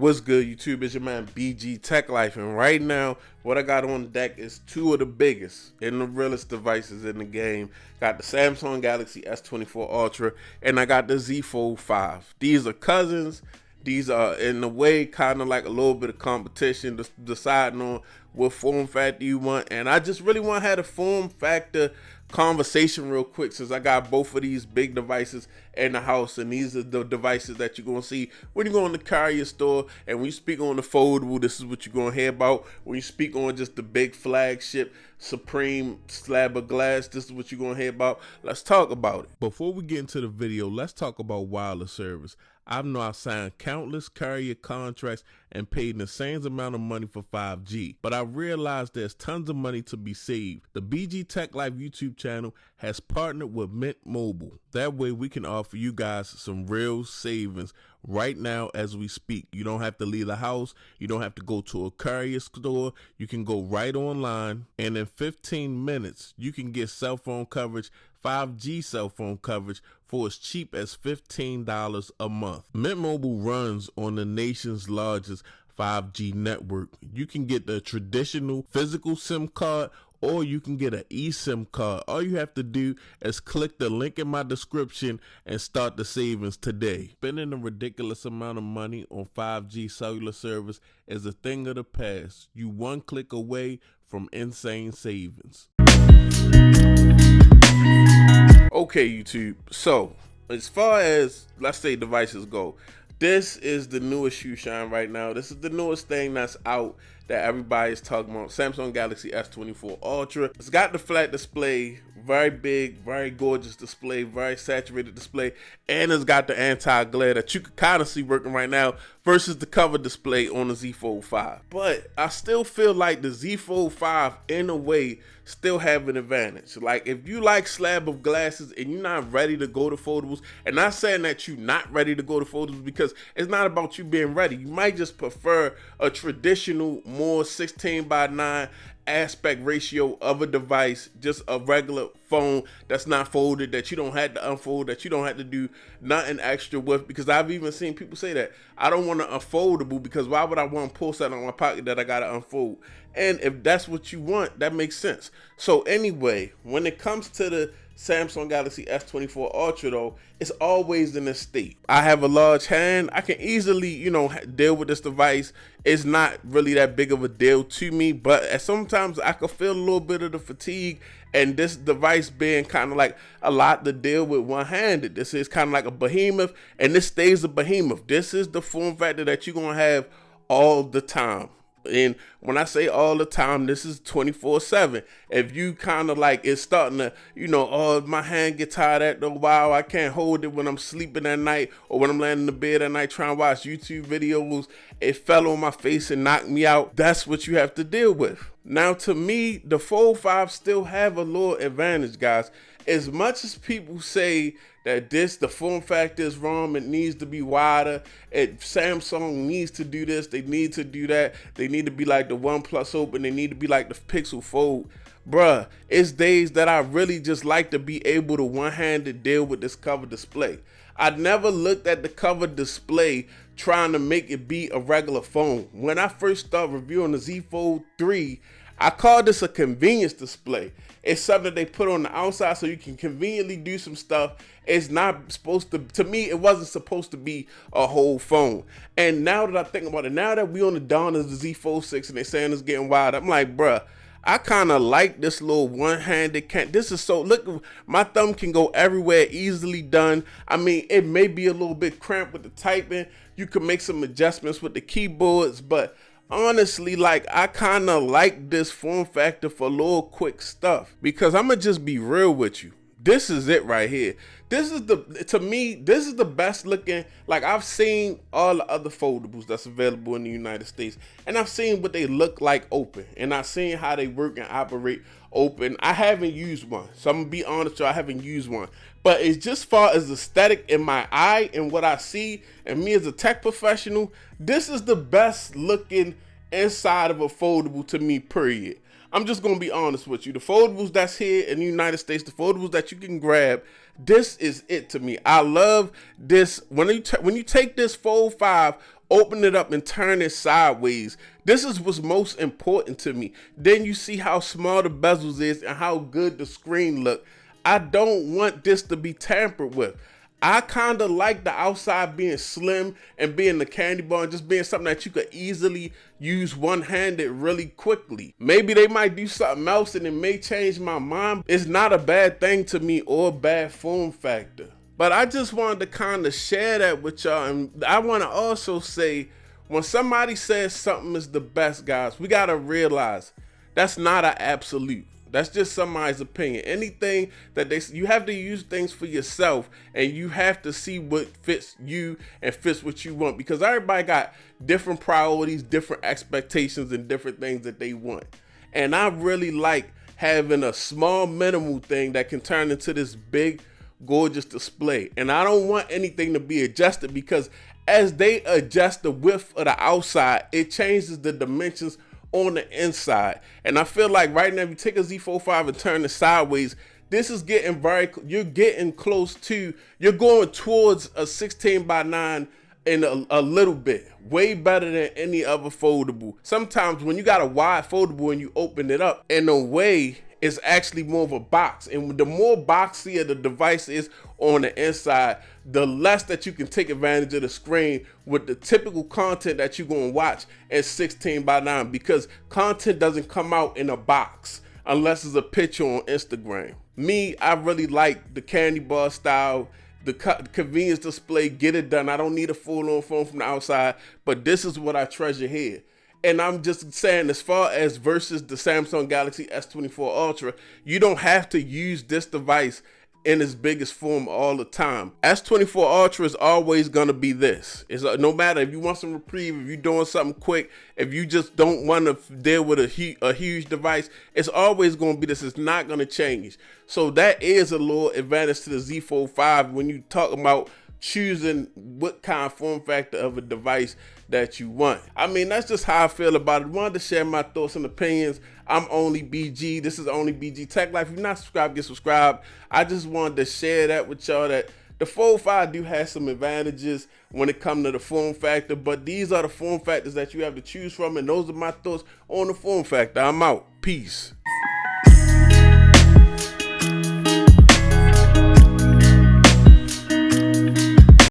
What's good, YouTube? It's your man BG Tech Life, and right now what I got on deck is two of the biggest and the realest devices in the game. Got the Samsung Galaxy S24 Ultra and I got the Z Fold 5. These are cousins. These are in a way kind of like a little bit of competition, deciding on what form factor you want. And I just really want to have a form factor conversation real quick, since I got both of these big devices in the house, and these are the devices that you're gonna see when you go in the carrier store. And when you speak on the foldable, this is what you're gonna hear about. When you speak on just the big flagship supreme slab of glass, this is what you're gonna hear about. Let's talk about it. Before we get into the video, let's talk about wireless service. I've signed countless carrier contracts and paid the same amount of money for 5G, but I realized there's tons of money to be saved. The BG Tech Life YouTube channel has partnered with Mint Mobile. That way we can offer you guys some real savings right now as we speak. You don't have to leave the house. You don't have to go to a carrier store. You can go right online, and in 15 minutes you can get cell phone coverage, 5G cell phone coverage, for as cheap as $15 a month. Mint Mobile runs on the nation's largest 5G network. You can get the traditional physical SIM card, or you can get an eSIM card. All you have to do is click the link in my description and start the savings today. Spending a ridiculous amount of money on 5G cellular service is a thing of the past. You one click away from insane savings. Okay, YouTube, so as far as, let's say, devices go, this is the newest shoe shine right now. This is the newest thing that's out that everybody's talking about. Samsung Galaxy S24 Ultra. It's got the flat display, very big, very gorgeous display, very saturated display, and it's got the anti-glare that you can kind of see working right now versus the cover display on the Z Fold 5. But I still feel like the Z Fold 5 in a way still have an advantage. Like, if you like slab of glasses and you're not ready to go to foldables, and not saying that you're not ready to go to foldables, because it's not about you being ready. You might just prefer a traditional, more 16:9 aspect ratio of a device, just a regular phone that's not folded, that you don't have to unfold, that you don't have to do nothing extra with. Because I've even seen people say that I don't want an unfoldable, because why would I want to pull something out of my pocket that I gotta unfold? And if that's what you want, that makes sense. So anyway, when it comes to the Samsung Galaxy S24 Ultra though, it's always in a state. I have a large hand. I can easily, deal with this device. It's not really that big of a deal to me, but sometimes I can feel a little bit of the fatigue, and this device being kind of like a lot to deal with one-handed. This is kind of like a behemoth, and this stays a behemoth. This is the form factor that you're gonna have all the time. And when I say all the time, this is 24/7. If you kind of like, it's starting to, oh, my hand get tired after a while, I can't hold it when I'm sleeping at night, or when I'm laying in the bed at night trying to watch YouTube videos, it fell on my face and knocked me out. That's what you have to deal with. Now, to me, the Fold 5 still have a little advantage, guys. As much as people say that the form factor is wrong, it needs to be wider, Samsung needs to do this, they need to do that, they need to be like the OnePlus Open, they need to be like the Pixel Fold. Bruh, it's days that I really just like to be able to one-handed deal with this cover display. I never looked at the cover display trying to make it be a regular phone. When I first started reviewing the Z Fold 3, I called this a convenience display. It's something they put on the outside so you can conveniently do some stuff. It's not supposed to me, it wasn't supposed to be a whole phone. And now that I think about it, now that we on the dawn of the Z Fold 6 and they're saying it's getting wide, I'm like, bruh, I kind of like this little one-handed this is so, look, my thumb can go everywhere, easily done. I mean, it may be a little bit cramped with the typing. You can make some adjustments with the keyboards, but honestly, like, I kind of like this form factor for little quick stuff, because I'm gonna just be real with you. This is it right here. To me, this is the best looking. Like, I've seen all the other foldables that's available in the United States, and I've seen what they look like open, and I've seen how they work and operate open. I haven't used one, so I'm gonna be honest with you, I haven't used one. But it's just far as aesthetic in my eye and what I see, and me as a tech professional, this is the best looking inside of a foldable to me, period. I'm just gonna be honest with you. The foldables that's here in the United States, the foldables that you can grab, this is it to me. I love this. When you take this Fold 5 open it up and turn it sideways. This is what's most important to me. Then you see how small the bezels is and how good the screen look. I don't want this to be tampered with. I kind of like the outside being slim and being the candy bar and just being something that you could easily use one-handed really quickly. Maybe they might do something else and it may change my mind. It's not a bad thing to me or a bad form factor. But I just wanted to kind of share that with y'all. And I want to also say, when somebody says something is the best, guys, we got to realize that's not an absolute. That's just somebody's opinion. Anything that you have to use things for yourself, and you have to see what fits you and fits what you want, because everybody got different priorities, different expectations, and different things that they want. And I really like having a small minimal thing that can turn into this big, gorgeous display. And I don't want anything to be adjusted, because as they adjust the width of the outside, it changes the dimensions on the inside. And I feel like right now, if you take a Z4-5 and turn it sideways, this is getting you're getting close to, you're going towards a 16:9 in a little bit. Way better than any other foldable. Sometimes when you got a wide foldable and you open it up, in a way, it's actually more of a box. And the more boxier the device is on the inside, the less that you can take advantage of the screen with the typical content that you're going to watch at 16:9, because content doesn't come out in a box unless it's a picture on Instagram. Me, I really like the candy bar style, the convenience display, get it done. I don't need a full-on phone from the outside, but this is what I treasure here. And I'm just saying, as far as versus the Samsung Galaxy S24 Ultra, you don't have to use this device in its biggest form all the time. S24 Ultra is always gonna be this. It's no matter if you want some reprieve, if you're doing something quick, if you just don't want to deal with a huge device, it's always gonna be this. It's not gonna change. So that is a little advantage to the Z4-5 when you talk about choosing what kind of form factor of a device that you want. I mean, that's just how I feel about it. Wanted to share my thoughts and opinions. I'm only BG. This is only BG Tech Life. If you're not subscribed, get subscribed. I just wanted to share that with y'all, that the Fold-5 do have some advantages when it comes to the form factor, but these are the form factors that you have to choose from, and those are my thoughts on the form factor. I'm out. Peace.